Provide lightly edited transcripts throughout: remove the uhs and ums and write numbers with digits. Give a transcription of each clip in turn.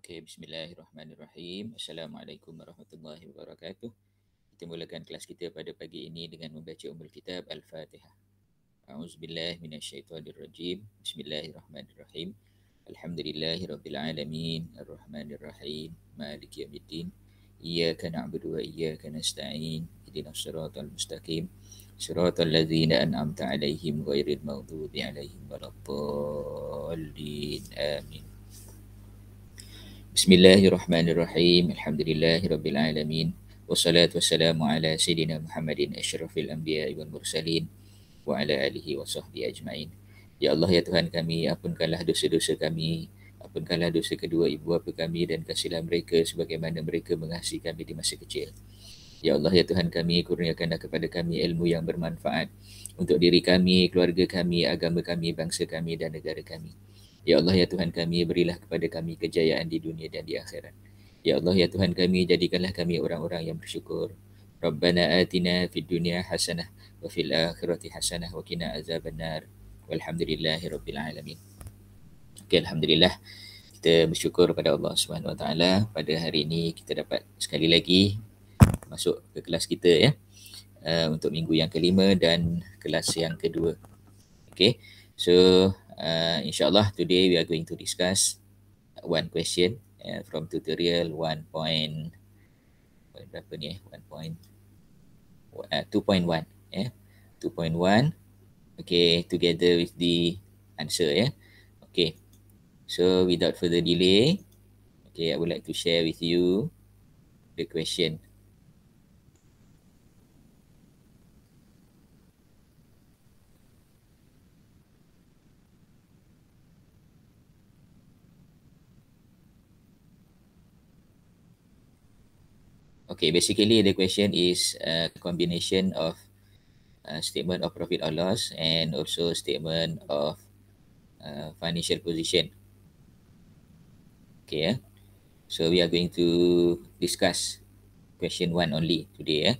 Okey, bismillahirrahmanirrahim. Assalamualaikum warahmatullahi wabarakatuh. Kita mulakan kelas kita pada pagi ini dengan membaca Ummul Kitab Al-Fatihah. A'udzubillahi minasyaitonirrajim. Bismillahirrahmanirrahim. Alhamdulillahirabbil alamin, arrahmanirrahim, maliki yaumiddin. Iyyaka na'budu wa iyyaka nasta'in. Ihdinas siratal mustaqim. Siratal ladzina an'amta 'alaihim ghairil maghdubi 'alaihim waladdallin. Amin. Bismillahirrahmanirrahim. Alhamdulillahirabbil alamin. Wassalatu wassalamu ala sayidina Muhammadin asyrafil anbiya'i wal mursalin wa ala alihi wa sahbihi ajma'in. Ya Allah, ya Tuhan kami, ampunkanlah dosa-dosa kami, ampunkanlah dosa kedua ibu bapa kami dan kasihilah mereka sebagaimana mereka mengasihi kami di masa kecil. Ya Allah, ya Tuhan kami, kurniakanlah kepada kami ilmu yang bermanfaat untuk diri kami, keluarga kami, agama kami, bangsa kami dan negara kami. Ya Allah, ya Tuhan kami, berilah kepada kami kejayaan di dunia dan di akhirat. Ya Allah, ya Tuhan kami, jadikanlah kami orang-orang yang bersyukur. Rabbana atina fid dunya hasanah wa fil akhirati hasanah wa qina azabannar. Walhamdulillahi rabbil alamin. Okey, alhamdulillah kita bersyukur pada Allah Subhanahu wa taala pada hari ini kita dapat sekali lagi masuk ke kelas kita ya. Untuk minggu yang kelima dan kelas yang kedua. Okay, so insyaAllah today we are going to discuss one question from tutorial 1.1 berapa ni 2.1 2.1. Okay, together with the answer ya. Okay, so without further delay, okay, I would like to share with you the question. Okay, basically the question is a combination of statement of profit or loss and also statement of financial position. Okay, so we are going to discuss question 1 only today.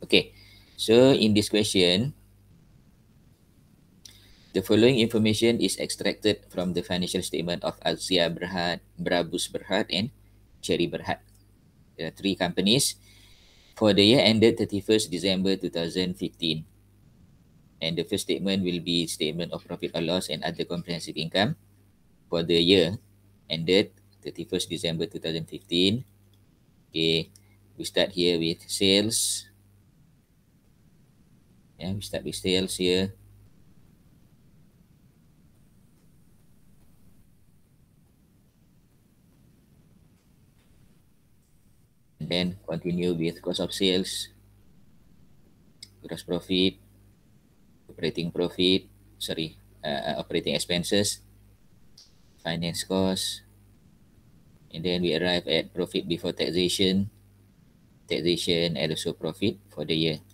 Okay, so in this question, the following information is extracted from the financial statement of Azia Berhad, Brabus Berhad and Cherry Berhad. There are three companies for the year ended 31st December 2015. And the first statement will be statement of profit or loss and other comprehensive income for the year ended 31st December 2015. Okay, we start here with sales. Yeah, we start with sales here. And then continue with cost of sales, gross profit, operating profit, operating expenses, finance cost, and then we arrive at profit before taxation, and also profit for the year.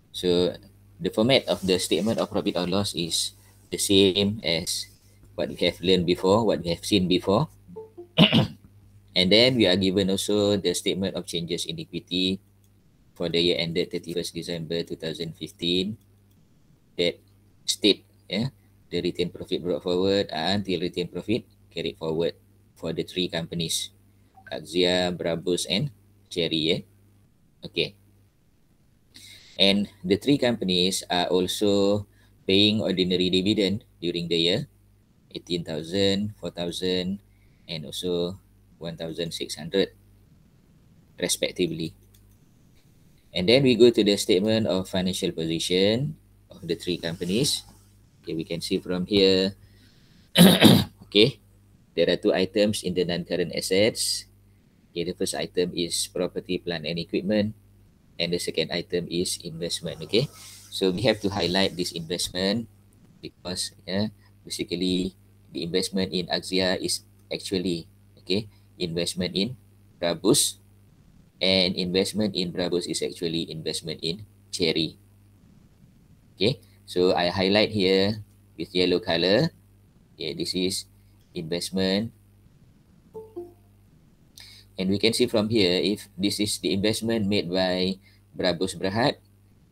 So the format of the statement of profit or loss is the same as what we have learned before, what we have seen before. And then we are given also the statement of changes in equity for the year ended 31st December 2015 that state the retained profit brought forward until retained profit carried forward for the three companies, Axia, Brabus and Cherry. Okay. And the three companies are also paying ordinary dividend during the year, 18,000, 4,000 and also 1,600 respectively. And then we go to the statement of financial position of the three companies. Okay, we can see from here. Okay, there are two items in the non-current assets. Okay, the first item is property, plant and equipment, and the second item is investment. Okay, so we have to highlight this investment because basically the investment in Axia is actually investment in Brabus, and investment in Brabus is actually investment in Cherry. Okay, so I highlight here with yellow color. Okay, this is investment, and we can see from here if this is the investment made by Brabus Berhad,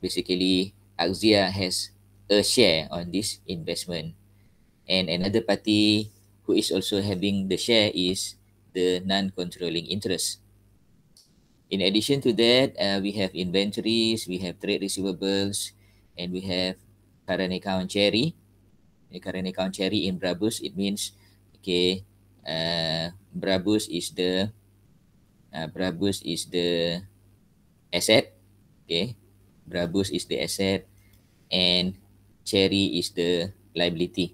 basically Axia has a share on this investment, and another party who is also having the share is the non-controlling interest. In addition to that, we have inventories, we have trade receivables, and we have current account carry. The current account carry in Brabus, it means, okay, Brabus is the asset, okay. Brabus is the asset, and Cherry is the liability.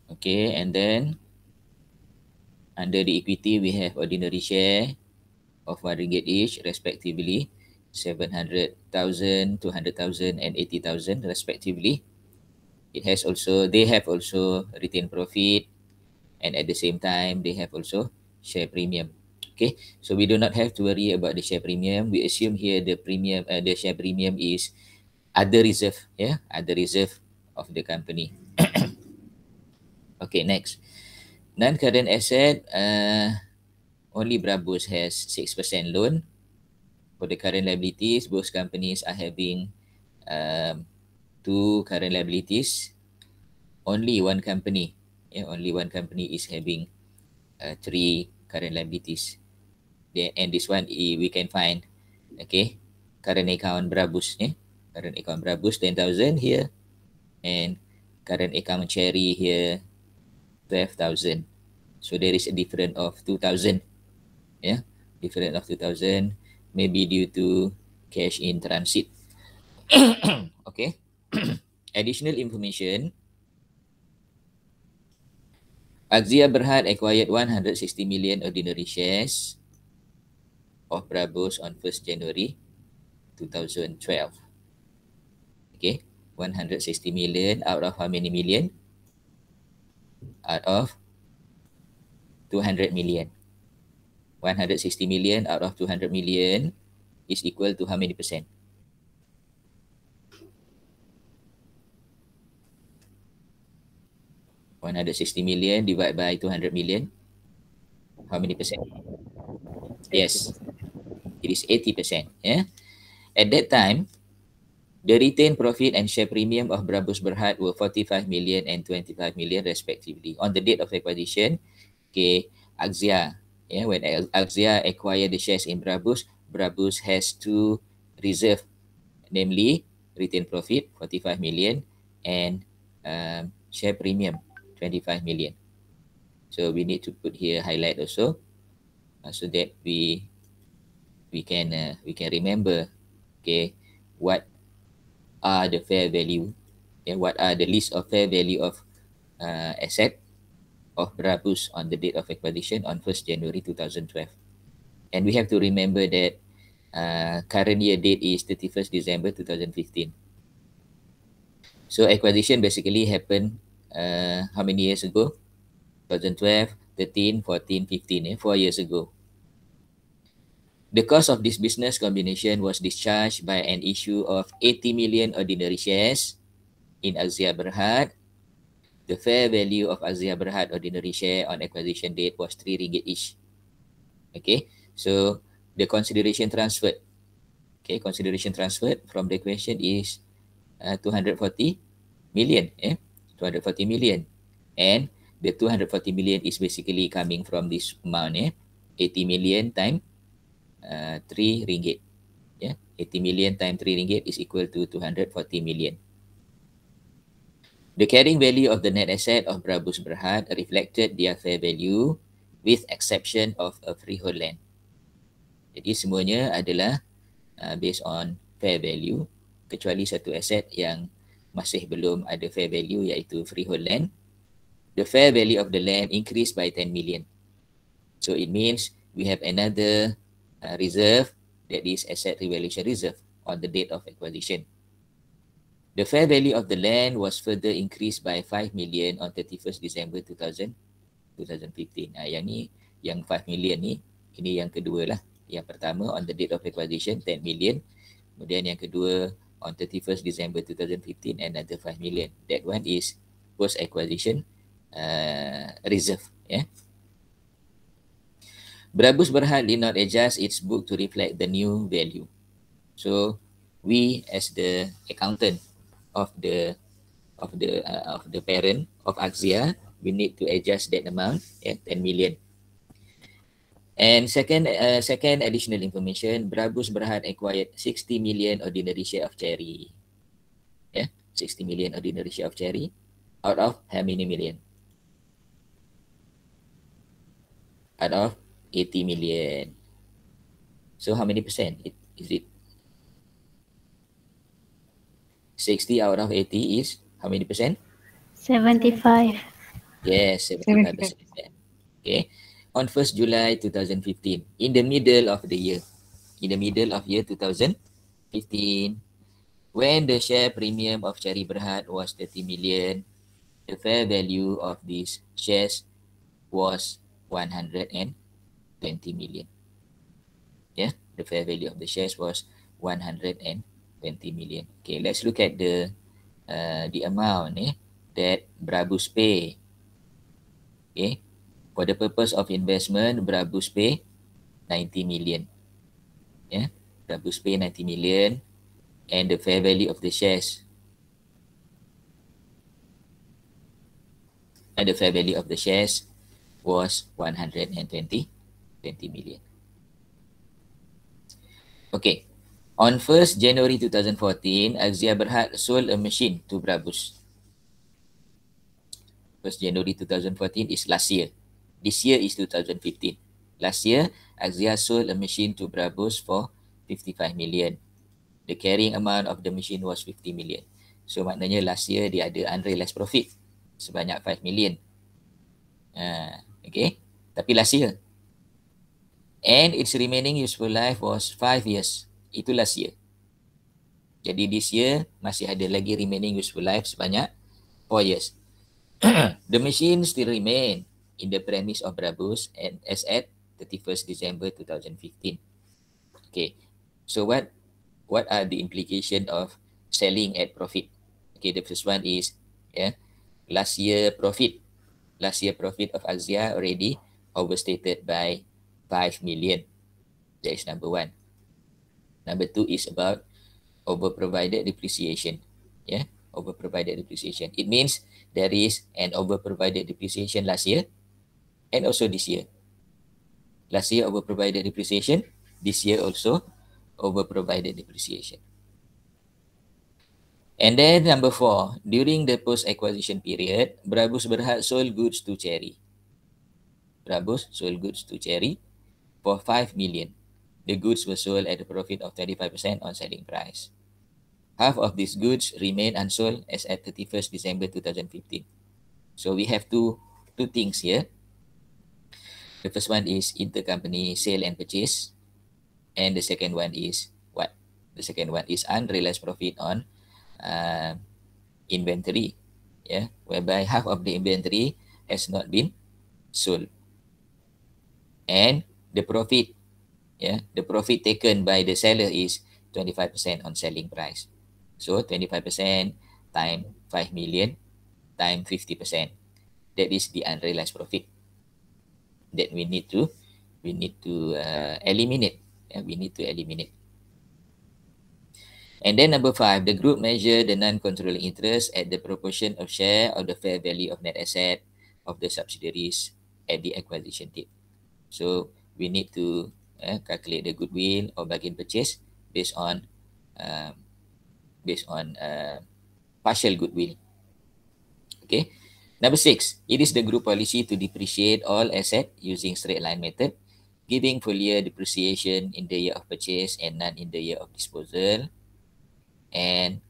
Okay, and then under the equity, we have ordinary share of RM1 each, respectively, 700,000, 200,000, and 80,000, respectively. They have also retained profit, and at the same time, they have also share premium. Okay, so we do not have to worry about the share premium. We assume here the share premium is other reserve, other reserve of the company. Okay, next. Non-current asset, only Brabus has 6% loan. For the current liabilities, both companies are having two current liabilities. Only one company is having three current liabilities. And this one we can find, okay, current account Brabus, current account Brabus 10,000 here, and current account Cherry here 12,000. So there is a difference of 2,000, difference of 2,000, maybe due to cash in transit. Okay. Additional information. Axia Berhad acquired 160 million ordinary shares of Brabus on 1st January 2012. Okay, 160 million out of how many million? Out of 200 million. 160 million out of 200 million is equal to how many percent? $160 million divided by 200 million. How many percent? Yes, it is 80%. Yeah. At that time, the retained profit and share premium of Brabus Berhad were 45 million and 25 million respectively. On the date of acquisition, okay, Axia, when Axia acquired the shares in Brabus, Brabus has two reserve, namely retained profit 45 million and share premium 25 million. So we need to put here highlight also, so that we can remember, okay, what are the fair value, what are the list of fair value of asset of Brabus on the date of acquisition on 1st January 2012. And we have to remember that current year date is 31st December 2015. So acquisition basically happened how many years ago? 2012, 13, 14, 15, 4 years ago. The cost of this business combination was discharged by an issue of 80 million ordinary shares in Axia Berhad. The fair value of Axia Berhad ordinary share on acquisition date was RM3 each. Okay, so the consideration transferred, from the question is 240 million, 240 million. And the 240 million is basically coming from this amount, 80 million times RM3. 80 million times RM3 is equal to 240 million. The carrying value of the net asset of Brabus Berhad reflected their fair value with exception of a freehold land. Jadi semuanya adalah based on fair value, kecuali satu aset yang masih belum ada fair value, iaitu freehold land. The fair value of the land increased by 10 million. So it means we have another reserve, that is asset revaluation reserve, on the date of acquisition. The fair value of the land was further increased by 5 million on 31st December 2015. Yang ni, yang 5 million ni, ini yang kedua lah. Yang pertama on the date of acquisition 10 million. Kemudian yang kedua on 31st December 2015 another 5 million. That one is post acquisition reserve. Brabus Berhad did not adjust its book to reflect the new value. So we as the accountant of the of the parent of Axia, we need to adjust that amount, 10 million. And second additional information, Brabus Berhad acquired 60 million ordinary share of Cherry. 60 million ordinary share of Cherry out of how many million? Out of 80 million. So how many percent is it? 60 out of 80 is how many percent? 75. Yes, 75%. Okay. On 1st July 2015, in the middle of the year, year 2015, when the share premium of Cherry Berhad was 30 million, the fair value of these shares was 120 million. The fair value of the shares was 120 million. Okay, let's look at the amount that Brabus pay. Okay, for the purpose of investment, Brabus pay 90 million. Brabus pay 90 million, and the fair value of the shares was 120 million. Okay. On 1st January 2014, Axia Berhad sold a machine to Brabus. 1st January 2014 is last year. This year is 2015. Last year, Axia sold a machine to Brabus for 55 million. The carrying amount of the machine was 50 million. So maknanya last year dia ada unrealized profit sebanyak 5 million. Okay. Tapi last year. And its remaining useful life was 5 years. Itu last year. Jadi this year masih ada lagi remaining useful life sebanyak 4 years. The machine still remain in the premise of Brabus and as at 31st December 2015. Okay. So what are the implications of selling at profit? Okay, the first one is last year profit of Axia already overstated by 5 million. That is number one. Number two is about overprovided depreciation. Overprovided depreciation. It means there is an overprovided depreciation last year and also this year. Last year overprovided depreciation. This year also overprovided depreciation. And then number four, during the post-acquisition period, Brabus Berhad sold goods to Cherry. Brabus sold goods to Cherry for 5 million. The goods were sold at a profit of 25% on selling price. Half of these goods remain unsold as at 31st December 2015. So we have two things here. The first one is intercompany sale and purchase. And the second one is what? The second one is unrealized profit on inventory. Whereby half of the inventory has not been sold. And the profit taken by the seller is 25% on selling price. So 25% times 5 million times 50%. That is the unrealized profit that we need to eliminate. We need to eliminate. And then number 5, the group measure the non-controlling interest at the proportion of share of the fair value of net asset of the subsidiaries at the acquisition date. So we need to calculate the goodwill or bargain purchase based on partial goodwill. Okay. Number 6, it is the group policy to depreciate all assets using straight line method, giving full year depreciation in the year of purchase and none in the year of disposal. And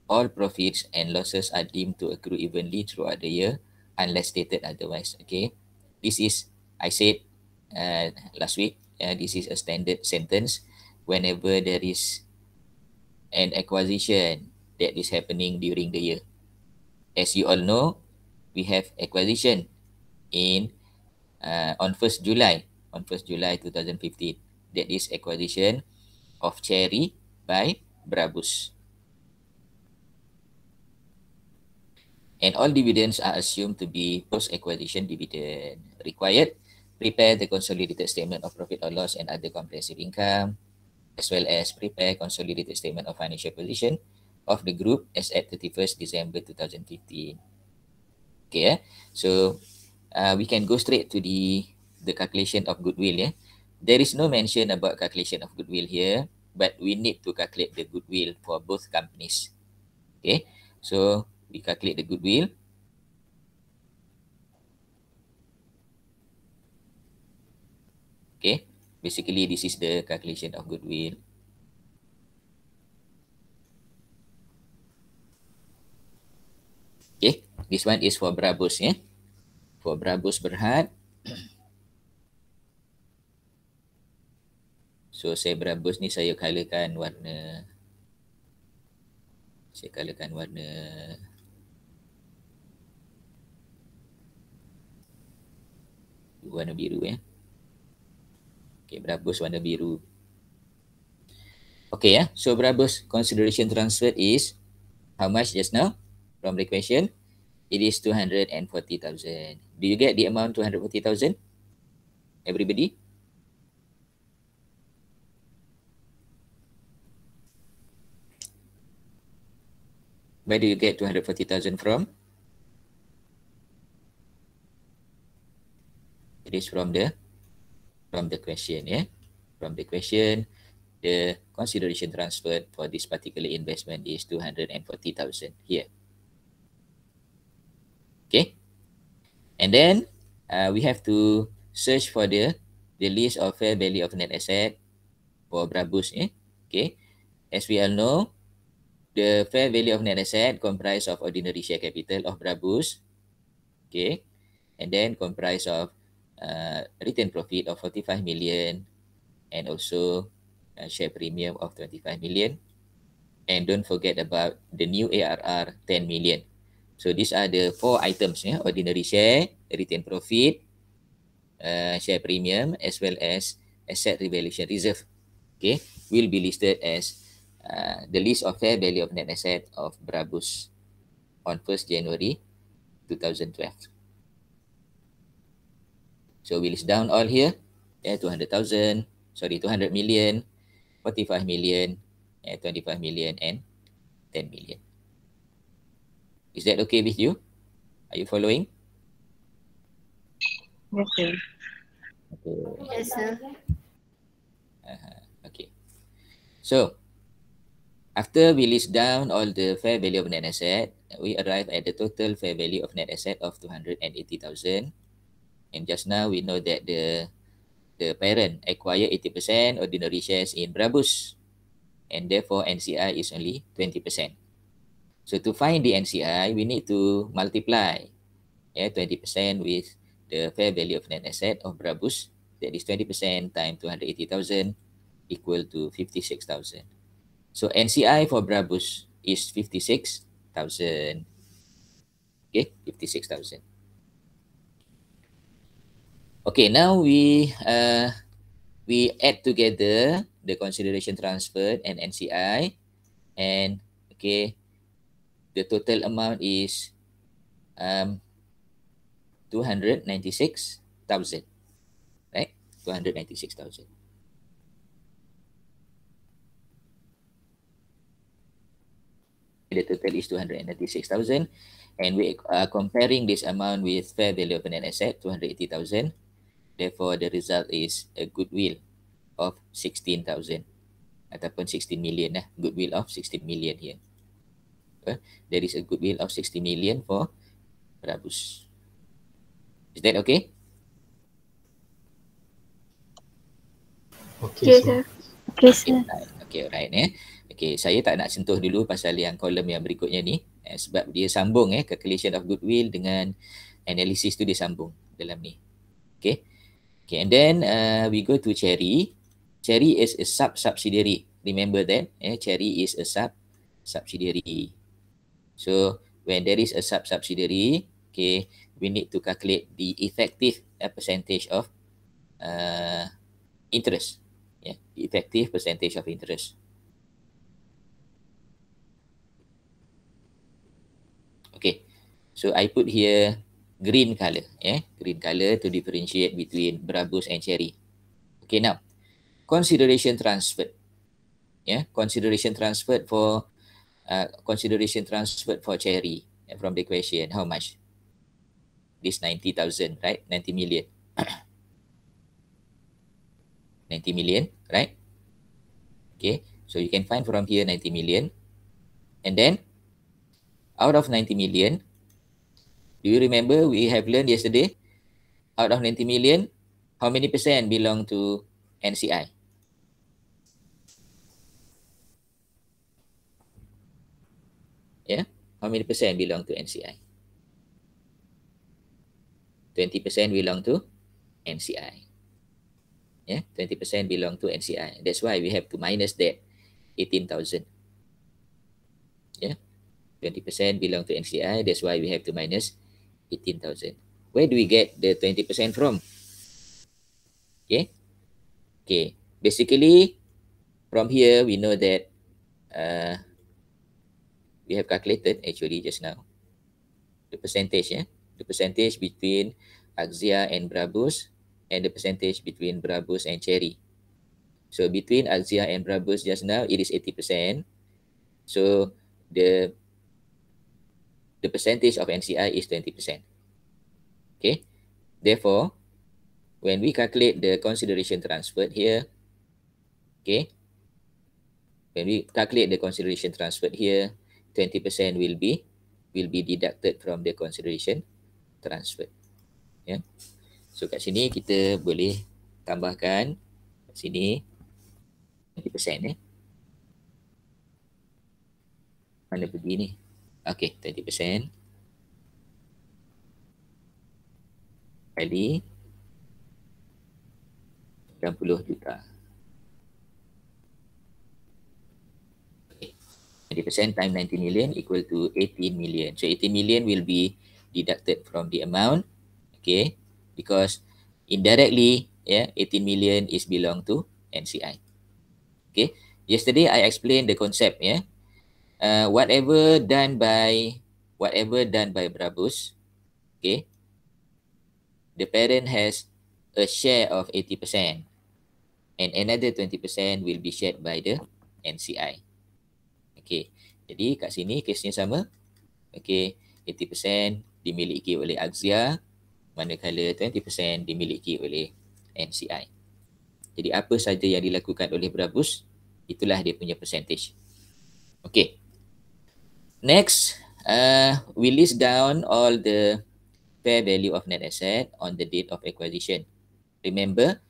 all profits and losses are deemed to accrue evenly throughout the year unless stated otherwise. Okay. This is, I said last week, this is a standard sentence whenever there is an acquisition that is happening during the year. As you all know, we have acquisition on 1st July 2015. That is acquisition of Cherry by Brabus. And all dividends are assumed to be post-acquisition dividend. Required, prepare the consolidated statement of profit or loss and other comprehensive income, as well as prepare consolidated statement of financial position of the group as at 31st December 2015. Okay, so we can go straight to the calculation of goodwill. Yeah, there is no mention about calculation of goodwill here, but we need to calculate the goodwill for both companies. Okay, so we calculate the goodwill. Okay, basically this is the calculation of goodwill. Okay, this one is for Brabus, yeah. For Brabus Berhad. So saya Brabus ni saya colorkan warna, warna biru ya. Okay, Brabus warna biru. Okay, yeah. So Brabus consideration transferred is how much just now from the question? It is 240,000. Do you get the amount 240,000? Everybody? Where do you get 240,000 from? It is from the question, yeah. From the question, the consideration transferred for this particular investment is 240,000 here. Okay. And then we have to search for the list of fair value of net asset for Brabus. Okay. As we all know, the fair value of net asset comprise of ordinary share capital of Brabus. Okay. And then comprise of return profit of 45 million and also share premium of 25 million. And don't forget about the new ARR 10 million. So these are the 4 items, yeah? Ordinary share, return profit, share premium, as well as asset revaluation reserve. Okay, will be listed as the list of fair value of net asset of Brabus on 1st January 2012. So we list down all here, yeah, 200,000, 200 million, 45 million, 25 million, and 10 million. Is that okay with you? Are you following? Yes, sir. Okay. Yes, sir. Okay. So, after we list down all the fair value of net asset, we arrive at the total fair value of net asset of 280,000. And just now we know that the parent acquired 80% ordinary shares in Brabus, and therefore NCI is only 20%. So to find the NCI, we need to multiply 20% with the fair value of net asset of Brabus. That is 20% times 280,000 equal to 56,000. So NCI for Brabus is 56,000. Okay, 56,000. Okay, now we add together the consideration transferred and NCI, and okay, the total amount is 296,000, right? 296,000. The total is 296,000, and we are comparing this amount with fair value of net asset 280,000. Therefore, the result is a goodwill of 16,000 ataupun 16 million goodwill of 16 million here. There is a goodwill of 60 million for Brabus. Is that okay? Okay, Yes, sir. Okay, sir. Okay, alright. Okay, saya tak nak sentuh dulu pasal yang kolom yang berikutnya ni, sebab dia sambung calculation of goodwill dengan analysis tu dia sambung dalam ni. Okay. Okay, and then we go to Cherry. Cherry is a subsidiary. Remember that, Cherry is a subsidiary. So when there is a subsidiary, okay, we need to calculate the effective percentage of interest. Yeah, effective percentage of interest. Okay, so I put here green color, green color to differentiate between Brabus and Cherry. Okay, now consideration transferred. Consideration transferred for consideration transferred for Cherry from the question. How much? This 90,000, right? 90 million. 90 million, right? Okay, so you can find from here 90 million. And then out of 90 million, do you remember we have learned yesterday, out of 90 million, how many percent belong to NCI? Yeah, how many percent belong to NCI? 20% belong to NCI. Yeah, 20% belong to NCI. That's why we have to minus that 18,000. Yeah, 20% belong to NCI. That's why we have to minus 18,000. Where do we get the 20% from? Okay. Okay. Basically, from here, we know that we have calculated actually just now the percentage, yeah? The percentage between Axia and Brabus and the percentage between Brabus and Cherry. So between Axia and Brabus just now, it is 80%. So the percentage of NCI is 20%. Okay. Therefore, when we calculate the consideration transferred here, okay, when we calculate the consideration transferred here, 20% will be deducted from the consideration transferred. Ya. So kat sini kita boleh tambahkan kat sini 20% eh. Mana pergi ni? Okey, 20% kali 90 juta. Okay. 20% times 90 million equal to 18 million. So 18 million will be deducted from the amount. Okay. Because indirectly, yeah, 18 million is belong to NCI. Okay. Yesterday I explained the concept, yeah. Whatever done by Brabus, okay, the parent has a share of 80% and another 20% will be shared by the NCI. Okay, jadi kat sini case-nya sama. Okay, 80% dimiliki oleh Axia, manakala 20% dimiliki oleh NCI. Jadi apa saja yang dilakukan oleh Brabus, itulah dia punya percentage. Okay. Next, we list down all the fair value of net asset on the date of acquisition. Remember,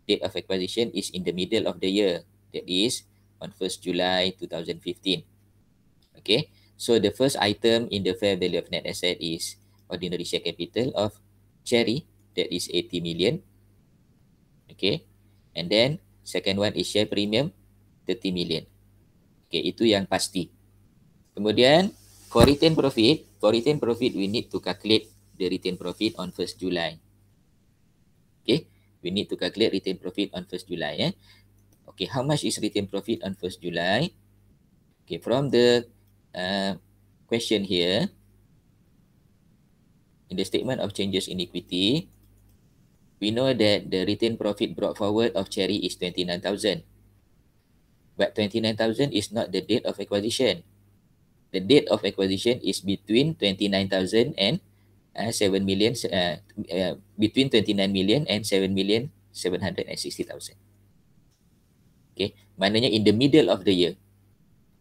date of acquisition is in the middle of the year. That is on 1st July 2015. Okay, so the first item in the fair value of net asset is ordinary share capital of Cherry. That is 80 million. Okay, and then second one is share premium 30 million. Okay, itu yang pasti. Kemudian for retained profit we need to calculate the retained profit on 1st July. Okay, we need to calculate retained profit on 1st July. Okay, how much is retained profit on 1st July? Okay, from the question here, in the statement of changes in equity, we know that the retained profit brought forward of Cherry is 29,000. But 29,000 is not the date of acquisition. The date of acquisition is between 29,000 and 7 million, between 29 million and 7,760,000. Okay, maknanya in the middle of the year.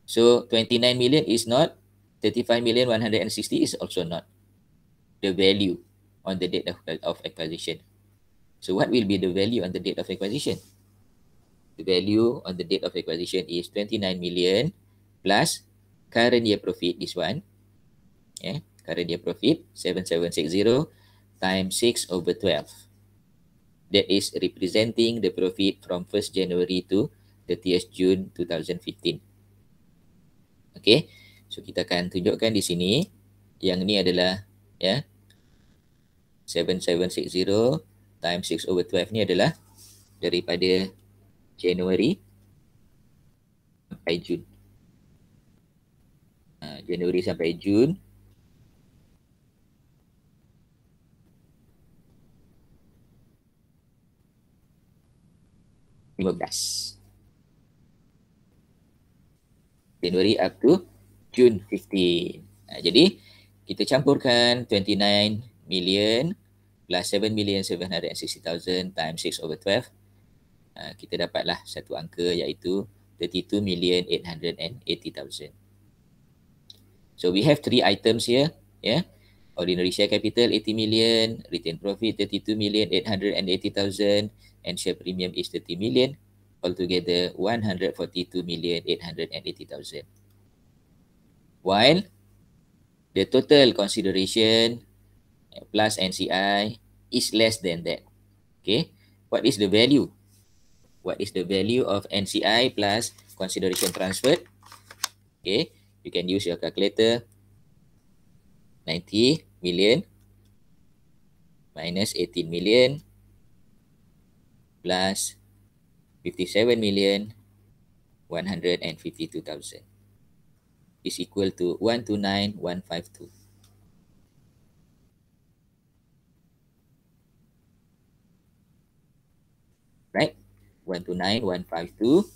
So 29 million is not, 35,160,000 is also not the value on the date of acquisition. So what will be the value on the date of acquisition? The value on the date of acquisition is 29 million plus current year profit, this one. Yeah, current year profit 7760 times 6/12. That is representing the profit from 1st January to 30th June 2015. Okay, so kita akan tunjukkan di sini. Yang ni adalah ya 7760 times 6/12 ni adalah daripada Januari sampai Jun. Januari sampai Jun. January up to June 15. Jadi kita campurkan 29 million plus 7,760,000 times 6/12. Kita dapatlah satu angka iaitu 32,880,000. So we have 3 items here. Yeah. Ordinary share capital 80 million, retained profit 32,880,000, and share premium is 30 million. Altogether 142,880,000. While the total consideration plus NCI is less than that. Okay. What is the value? What is the value of NCI plus consideration transferred? Okay. You can use your calculator. 90 million minus 18 million plus 57,152,000 is equal to 129,152. Right? 129,152.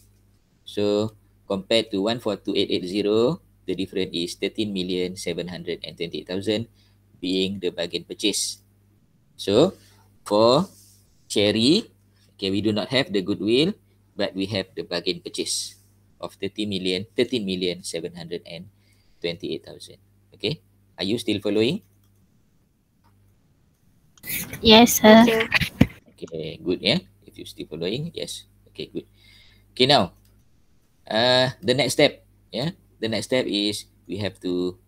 So compared to 142,880, the difference is 13,728,000 being the bargain purchase. So for Cherry, okay, we do not have the goodwill, but we have the bargain purchase of 13,728,000. Okay, are you still following? Yes, sir. Okay, good. Yeah, if you're still following, yes. Okay, good. Okay, now, the next step. Yeah, the next step is we have to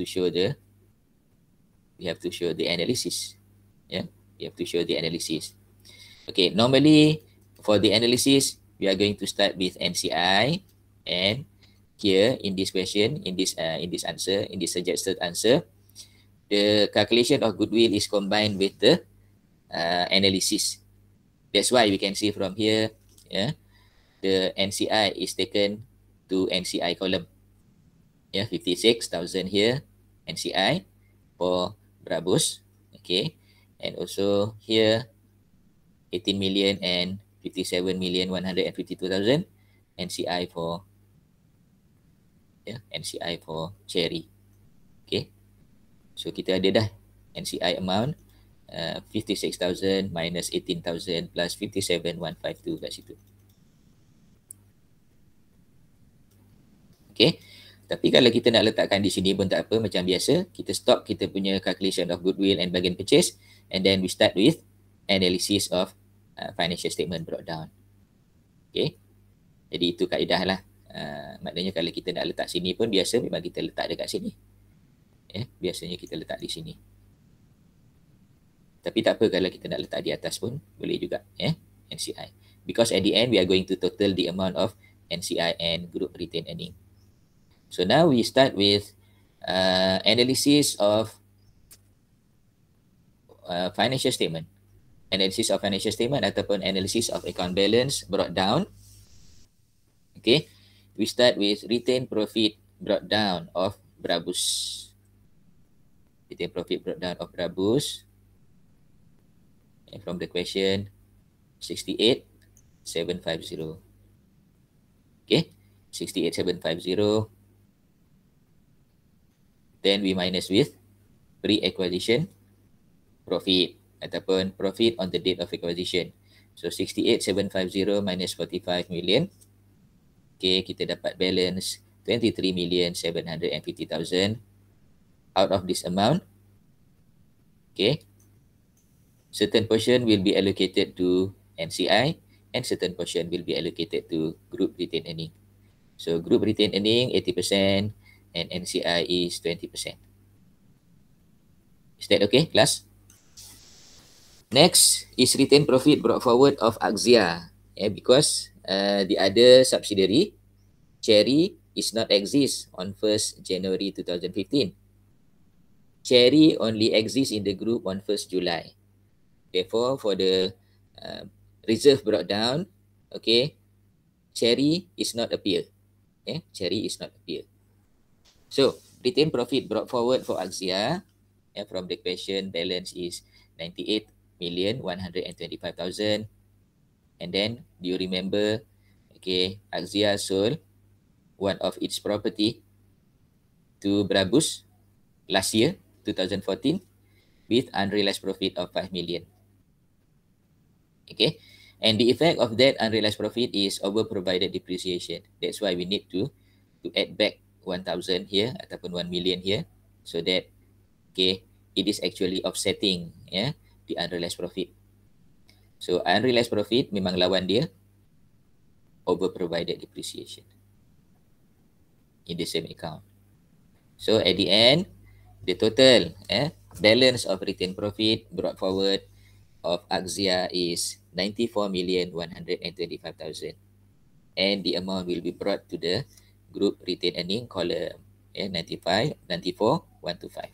show the analysis. Yeah, we have to show the analysis. Okay, normally for the analysis, we are going to start with NCI, and here in this question, in this answer, in this suggested answer, the calculation of goodwill is combined with the analysis. That's why we can see from here, yeah, the NCI is taken to NCI column. Yeah, 56,000 here, NCI for Brabus. Okay, and also here 18 million and 57,152,000 NCI for NCI for Cherry. Okay, so kita ada dah NCI amount 56,000 minus 18,000 plus 57,152 kat situ. Okay, tapi kalau kita nak letakkan di sini pun tak apa, macam biasa kita stop kita punya calculation of goodwill and bargain purchase, and then we start with analysis of financial statement brought down. Okay, jadi itu kaedah lah. Maknanya kalau kita nak letak sini pun biasa memang kita letak dekat sini. Biasanya kita letak di sini. Tapi tak apa kalau kita nak letak di atas pun boleh juga. NCI. Because at the end we are going to total the amount of NCI and group retained earning. So now we start with analysis of financial statement. Analysis of financial statement ataupun analysis of account balance brought down. Okay, we start with retained profit brought down of Brabus. Retained profit brought down of Brabus. And from the question, 68,750. Okay, 68,750. Then we minus with pre-acquisition profit ataupun profit on the date of acquisition. So 68,750 minus 45 million. Okay, kita dapat balance 23,750,000. Out of this amount, okay, certain portion will be allocated to NCI and certain portion will be allocated to group retained earning. So group retained earning 80% and NCI is 20%. Is that okay, class? Next is retained profit brought forward of Axia. Because the other subsidiary, Cherry, is not exist on 1st January 2015. Cherry only exists in the group on 1st July. Therefore, for the reserve brought down, okay, Cherry is not appear. Cherry is not appear. So, retained profit brought forward for Axia from the question balance is 98,125,000. And then, do you remember, okay, Axia sold one of its property to Brabus last year, 2014, with unrealized profit of 5 million. Okay, and the effect of that unrealized profit is over provided depreciation. That's why we need to add back 1,000 here ataupun 1 million here, so that okay, it is actually offsetting the unrealized profit. So unrealized profit memang lawan dia over provided depreciation in the same account. So at the end, the total balance of retained profit brought forward of Axia is 94,125,000, and the amount will be brought to the group retained earning column, 94,125.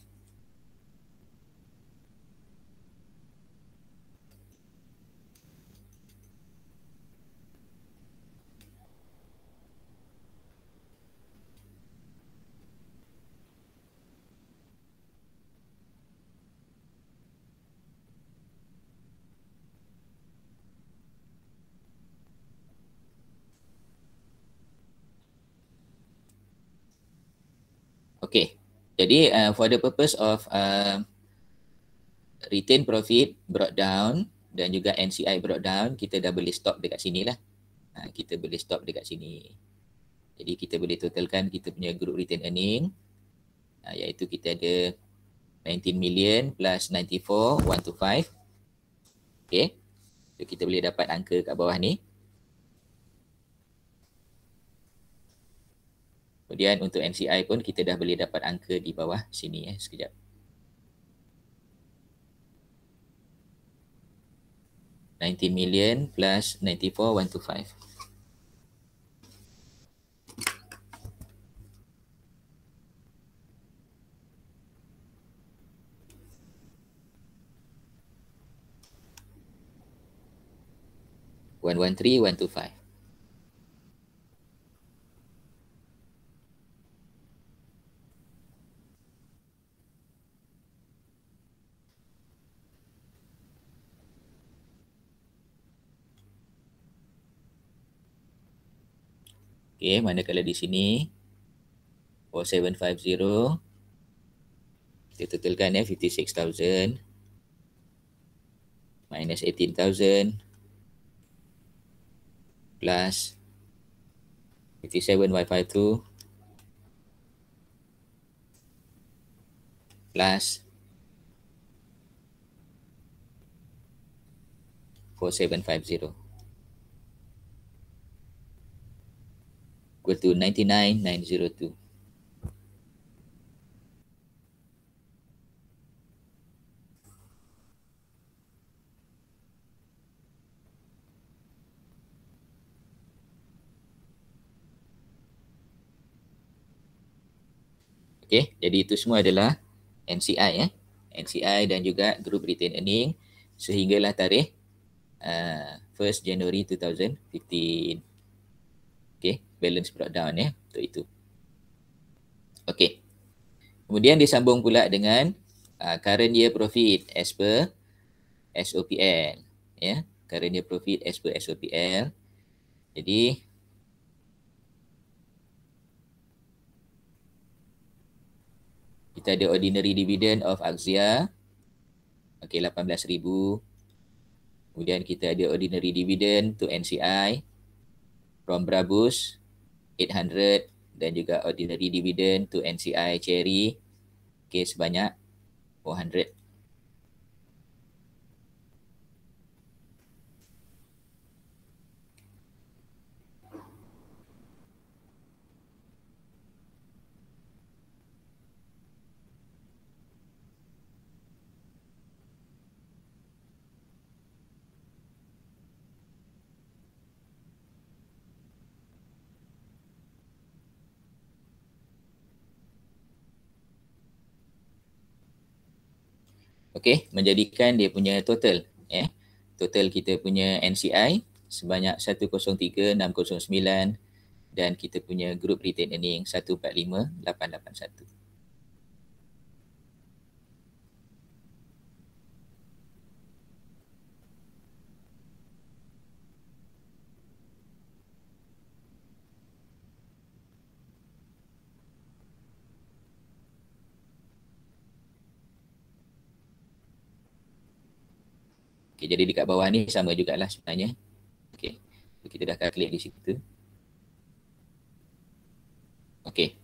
Okay, jadi for the purpose of retain profit brought down dan juga NCI brought down, kita dah boleh stop dekat sini lah. Kita boleh stop dekat sini. Jadi kita boleh totalkan kita punya group retain earning, iaitu kita ada 19 million plus 94,125. Okay, so kita boleh dapat angka kat bawah ni. Kemudian untuk NCI pun kita dah boleh dapat angka di bawah sini sekejap. $19 million plus 94,125. $113,125. Okay, manakala di sini 4750, kita totalkan 56,000 minus 18,000 plus 57,152 plus 4750 equal to 99,902. Okay, jadi itu semua adalah NCI NCI dan juga group retain earning sehinggalah tarikh 1st January 2015. Okay, balance brought down untuk itu. Okay, kemudian disambung pula dengan current year profit as per SOPL. Current year profit as per SOPL. Jadi kita ada ordinary dividend of Axia, okay, 18,000. Kemudian kita ada ordinary dividend to NCI from Brabus 800 dan juga ordinary dividend to NCI Cherry, okay, sebanyak 400. Okay, menjadikan dia punya total. Total kita punya NCI sebanyak 103,609 dan kita punya group retain earning 145,881. Okay, jadi dekat bawah ni sama jugalah sebenarnya. Okay, so, kita dah calculate di situ. Okay,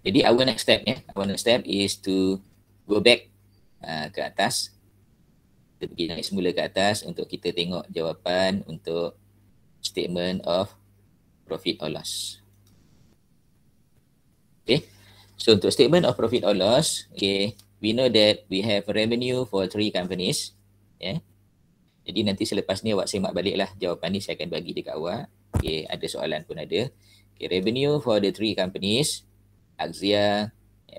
jadi our next step is to go back ke atas. Kita pergi naik semula ke atas untuk kita tengok jawapan untuk statement of profit or loss. Okay, so untuk statement of profit or loss, okay, we know that we have revenue for 3 companies. Yeah. Jadi nanti selepas ni awak semak balik lah jawapan ni, saya akan bagi dekat awak. Okay, ada soalan pun ada. Okay, revenue for the 3 companies, Axia,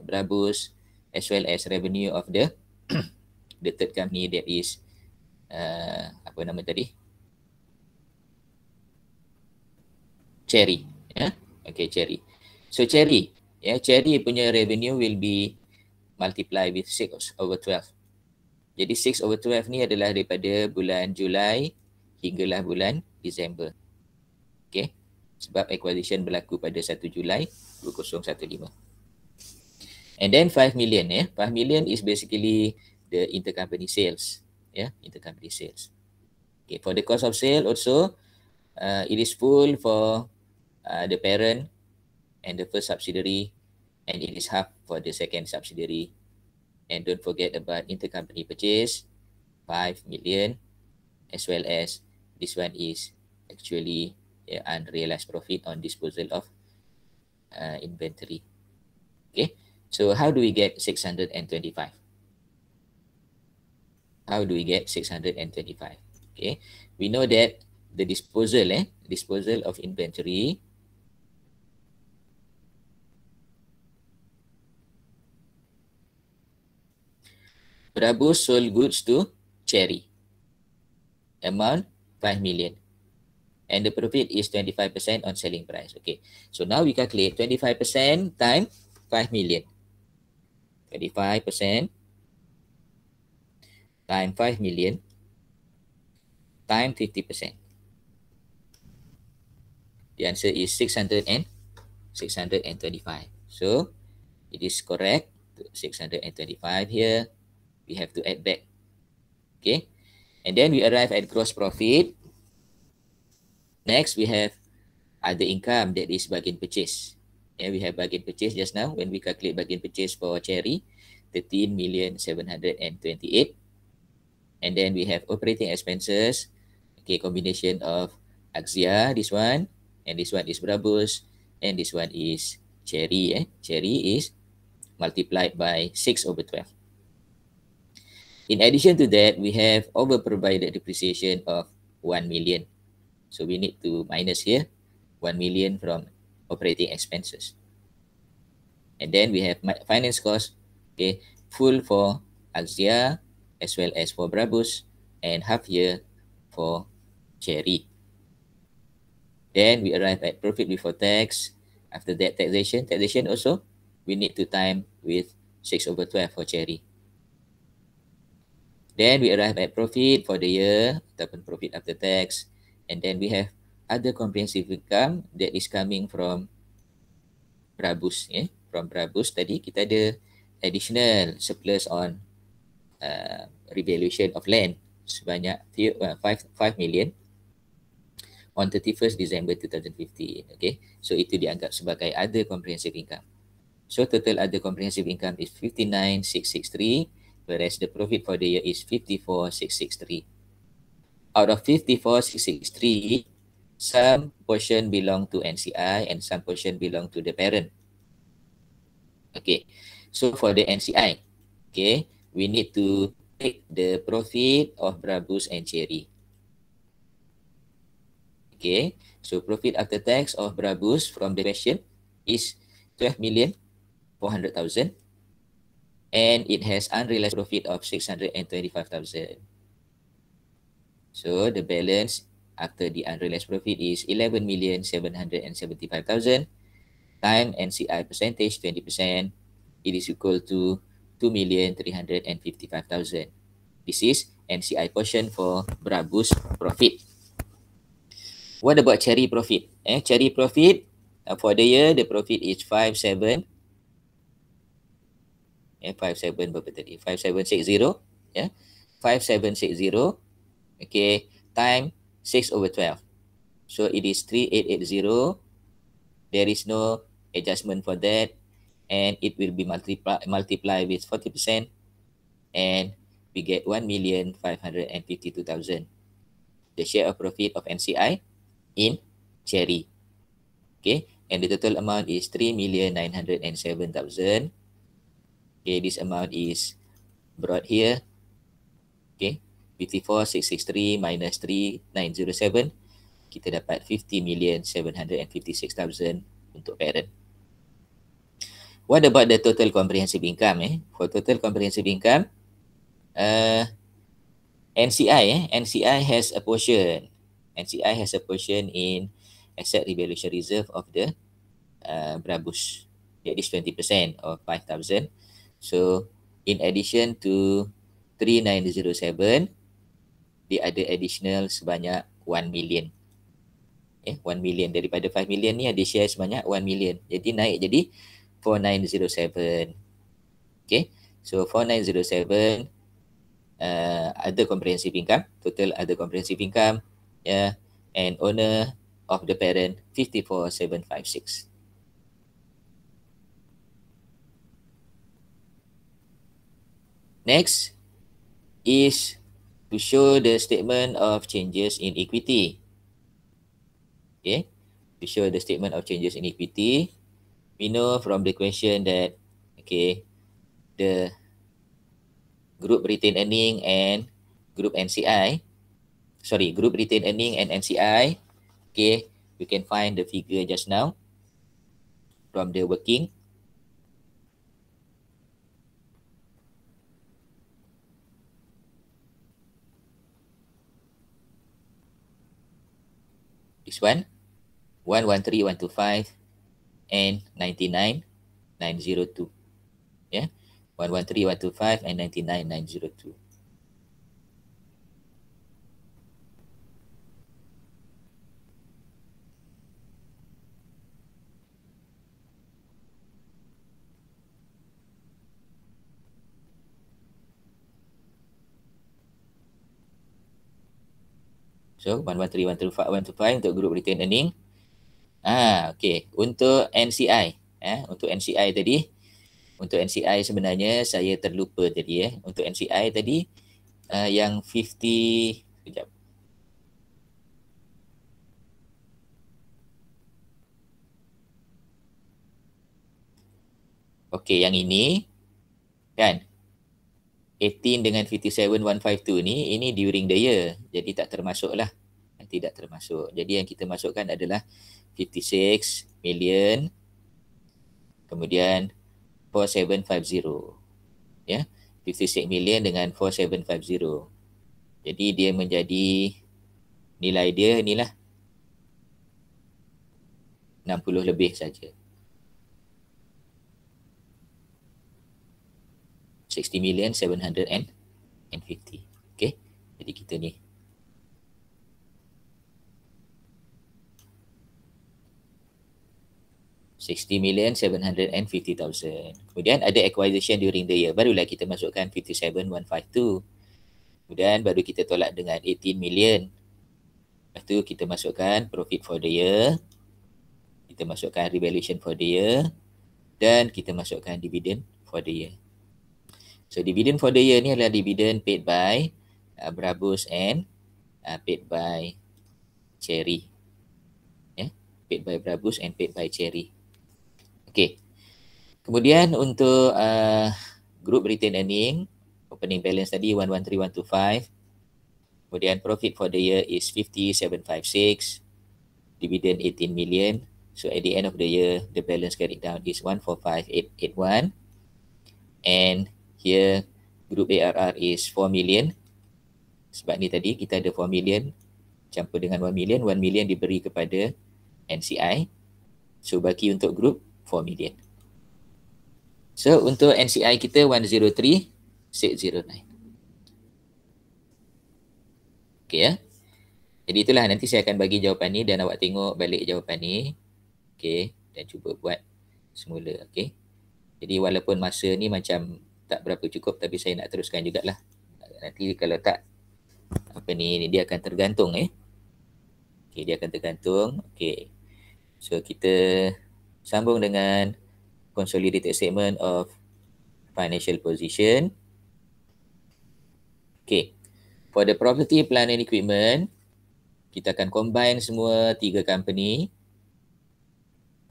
Brabus, as well as revenue of the the third company, that is apa nama tadi? Cherry. Yeah? Okay, Cherry. So Cherry, Cherry punya revenue will be multiplied with 6/12. Jadi 6/12 ni adalah daripada bulan Julai hinggalah bulan Disember. Okay. Sebab acquisition berlaku pada 1 Julai 2015. And then 5 million. 5 million is basically the intercompany sales. Intercompany sales. Okay. For the cost of sale also, it is full for the parent and the first subsidiary, and it is half for the second subsidiary. And don't forget about intercompany purchase, 5 million, as well as this one is actually unrealized profit on disposal of inventory. Okay, so how do we get 625? How do we get 625? Okay, we know that the disposal of inventory Brabus sold goods to Cherry. Amount 5 million. And the profit is 25% on selling price. Okay. So now we calculate 25% times 5 million. 25% times 5 million times 50%. The answer is 625. So it is correct. 625 here. We have to add back. Okay. And then we arrive at gross profit. Next, we have other income, that is bargain purchase. We have bargain purchase just now when we calculate bargain purchase for Cherry, 13,728,000. And then we have operating expenses, okay, combination of Axia, this one, and this one is Brabus, and this one is Cherry. Cherry is multiplied by 6/12. In addition to that, we have over-provided depreciation of 1 million. So we need to minus here 1 million from operating expenses. And then we have finance cost, okay, full for Axia as well as for Brabus, and half year for Cherry. Then we arrive at profit before tax. After that, taxation also, we need to time with 6/12 for Cherry. Then we arrive at profit for the year, ataupun profit after tax. And then we have other comprehensive income that is coming from Brabus. From Brabus tadi kita ada additional surplus on revaluation of land sebanyak 5 million on 31st December 2015. Okay, so itu dianggap sebagai other comprehensive income. So total other comprehensive income is 59,663, whereas the profit for the year is 54,663. Out of 54,663, some portion belong to NCI and some portion belong to the parent. Okay, so for the NCI, okay, we need to take the profit of Brabus and Cherry. Okay, so profit after tax of Brabus from the question is 12,400,000, and it has unrealized profit of 625,000. So the balance after the unrealized profit is 11,775,000 times NCI percentage 20%. It is equal to 2,355,000. This is NCI portion for Brabus profit. What about Cherry profit? Cherry profit for the year, the profit is 57. 57 berapa tadi? 5760. 5760. Okay, time 6/12. So it is 3880. There is no adjustment for that, and it will be multiply with 40%, and we get 1,552,000. The share of profit of NCI in Cherry. Okay, and the total amount is 3,907,000. Okay, this amount is brought here. Okay, 54,663 minus 3,907. Kita dapat 50,756,000 untuk parent. What about the total comprehensive income? For total comprehensive income, NCI has a portion. NCI has a portion in asset revaluation reserve of the Brabus. That is 20% of 5,000. So in addition to 3,907, dia ada additional sebanyak 1 million. 1 million daripada 5 million ni ada share sebanyak 1 million. Jadi naik jadi 4,907. Okay. So 4,907 other comprehensive income, total other comprehensive income, and owner of the parent 54,756. Next is to show the statement of changes in equity. Okay, to show the statement of changes in equity, we know from the question that, okay, the group retained earning and group NCI, group retained earning and NCI, okay, we can find the figure just now from the working. This one, 113,125 and 99,902. Yeah, 113,125 and 99,902. So 113,125 untuk group retain earning. Okay. Untuk NCI, untuk NCI tadi, untuk NCI sebenarnya saya terlupa tadi. Untuk NCI tadi yang 50, sekejap. Okay, yang ini kan 18 dengan 57,152 ni, ini during the year. Jadi tak termasuk lah. Tidak termasuk. Jadi yang kita masukkan adalah 56 million. Kemudian 4750. Ya. 56 million dengan 4750. Jadi dia menjadi nilai dia inilah 60 lebih saja. 60,750,000. Okay. Jadi kita ni. $60,750,000. Kemudian ada acquisition during the year. Barulah kita masukkan 57,152. Kemudian baru kita tolak dengan 18 million. Lepas tu kita masukkan profit for the year. Kita masukkan revaluation for the year. Dan kita masukkan dividend for the year. So dividend for the year ni adalah dividend paid by Brabus and paid by Cherry. Paid by Brabus and paid by Cherry. Okay. Kemudian untuk group retain earning, opening balance tadi 113,125. Kemudian profit for the year is 50,756. Dividend 18 million. So at the end of the year, the balance carried down is 145,881. And here, group ARR is 4 million. Sebab ni tadi kita ada 4 million campur dengan 1 million. 1 million diberi kepada NCI. So baki untuk group 4 million. So untuk NCI kita 103,609. Okay ya. Jadi itulah, nanti saya akan bagi jawapan ni dan awak tengok balik jawapan ni. Okay. Dan cuba buat semula. Okay. Jadi walaupun masa ni macam tak berapa cukup, tapi saya nak teruskan jugalah. Nanti kalau tak apa ni, dia akan tergantung Okay, dia akan tergantung. Okay. So kita sambung dengan consolidated statement of financial position. Okay. For the property, plant and equipment, kita akan combine semua 3 company.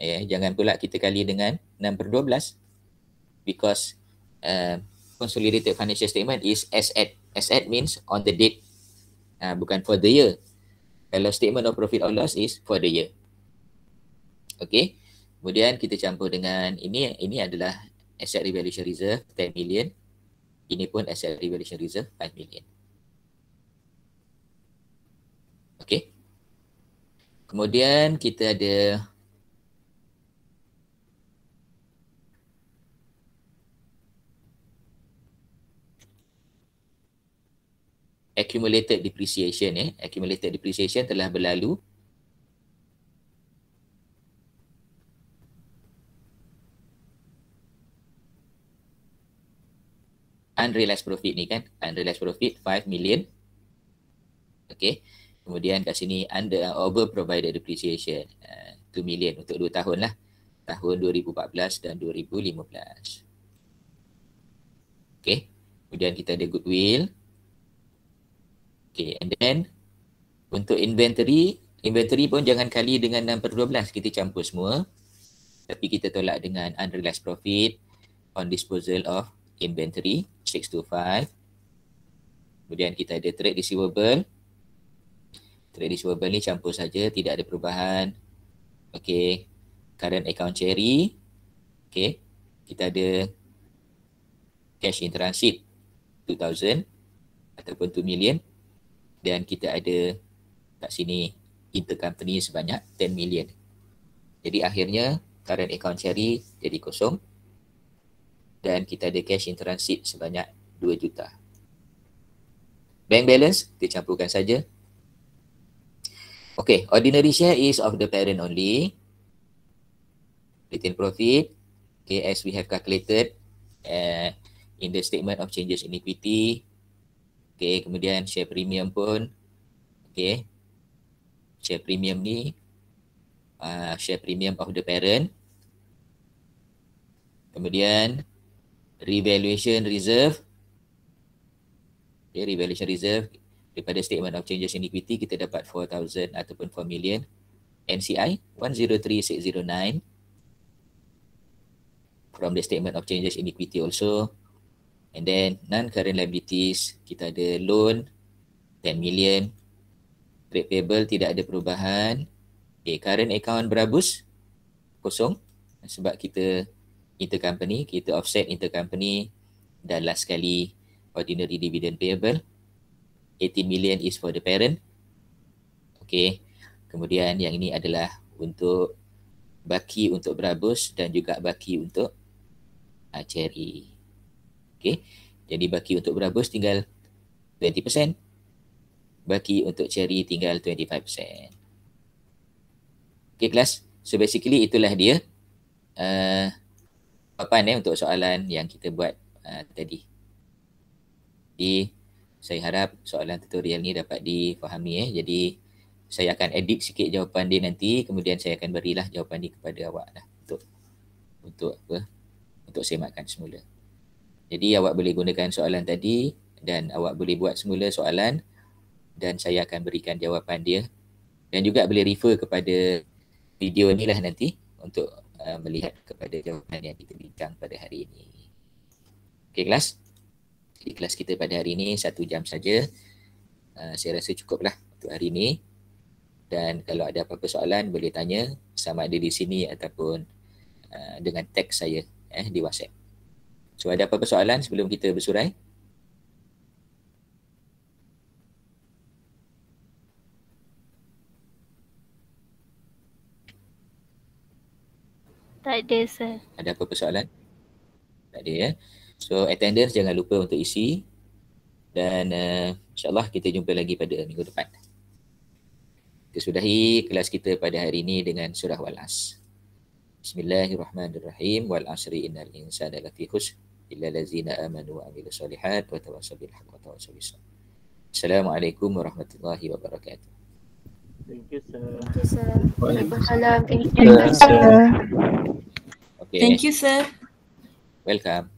Jangan pula kita kali dengan 6/12 because consolidated financial statement is as at. As at means on the date, bukan for the year. Kalau statement of profit or loss is for the year. Okay. Kemudian kita campur dengan ini adalah asset revaluation reserve 10 million. Ini pun asset revaluation reserve 5 million. Okay. Kemudian kita ada accumulated depreciation. Accumulated depreciation telah berlalu. Unrealized profit ni kan, unrealized profit 5 million. Okay. Kemudian kat sini over provided depreciation 2 million untuk 2 tahun lah. Tahun 2014 dan 2015. Okay. Kemudian kita ada goodwill. Okay. And then untuk inventory pun jangan kali dengan 6/12. Kita campur semua. Tapi kita tolak dengan unrealized profit on disposal of inventory 625. Kemudian kita ada trade receivable. Trade receivable ni campur saja, tidak ada perubahan. Okay. Current account carry. Okay. Kita ada cash in transit 2,000 ataupun 2 million. Dan kita ada kat sini intercompany sebanyak 10 million. Jadi akhirnya current account carry jadi kosong. Dan kita ada cash in transit sebanyak 2 juta. Bank balance kita campurkan saja. Okay, ordinary share is of the parent only. Retained profit, okay, as we have calculated in the statement of changes in equity. Okay, kemudian share premium pun, okay, share premium ni, share premium of the parent. Kemudian revaluation reserve, okay, revaluation reserve daripada statement of changes in equity kita dapat 4,000 ataupun 4 million. NCI 103,609 from the statement of changes in equity also. And then non-current liabilities, kita ada loan 10 million. Trade payable tidak ada perubahan. Okay, current account berhabus kosong sebab kita intercompany, kita offset intercompany. Dan last sekali ordinary dividend payable 18 million is for the parent. Okay. Kemudian yang ini adalah untuk baki untuk berhabus dan juga baki untuk carry. Okay. Jadi baki untuk berhabus tinggal 20%. Baki untuk carry tinggal 25%. Okay kelas. So basically itulah dia jawapan untuk soalan yang kita buat tadi. Jadi saya harap soalan tutorial ni dapat difahami. Jadi saya akan edit sikit jawapan dia nanti, kemudian saya akan berilah jawapan ni kepada awak lah untuk semakkan semula. Jadi awak boleh gunakan soalan tadi dan awak boleh buat semula soalan dan saya akan berikan jawapan dia, dan juga boleh refer kepada video ni lah nanti untuk melihat kepada jawapan yang kita bincang pada hari ini. Okey kelas. Jadi kelas kita pada hari ini 1 jam saja. Saya rasa cukuplah untuk hari ini. Dan kalau ada apa-apa soalan boleh tanya sama ada di sini ataupun dengan teks saya di WhatsApp. So ada apa-apa soalan sebelum kita bersurai? Tak ada, sir. Ada apa-apa soalan? Tak ada ya. So attendance jangan lupa untuk isi. Dan insyaAllah kita jumpa lagi pada minggu depan. Kita sudahi kelas kita pada hari ini dengan surah Wal-As. Bismillahirrahmanirrahim. Wal asri innal insana lafi khusr illa allazina amanu wa amilus solihat wa tawassaw bil haqqi wa tawassaw bis sabr. Assalamualaikum warahmatullahi wabarakatuh. Thank you, sir. Thank you, sir. Waalaikumsalam. Thank Thank you. you, sir. Okay. Thank you, sir. Welcome.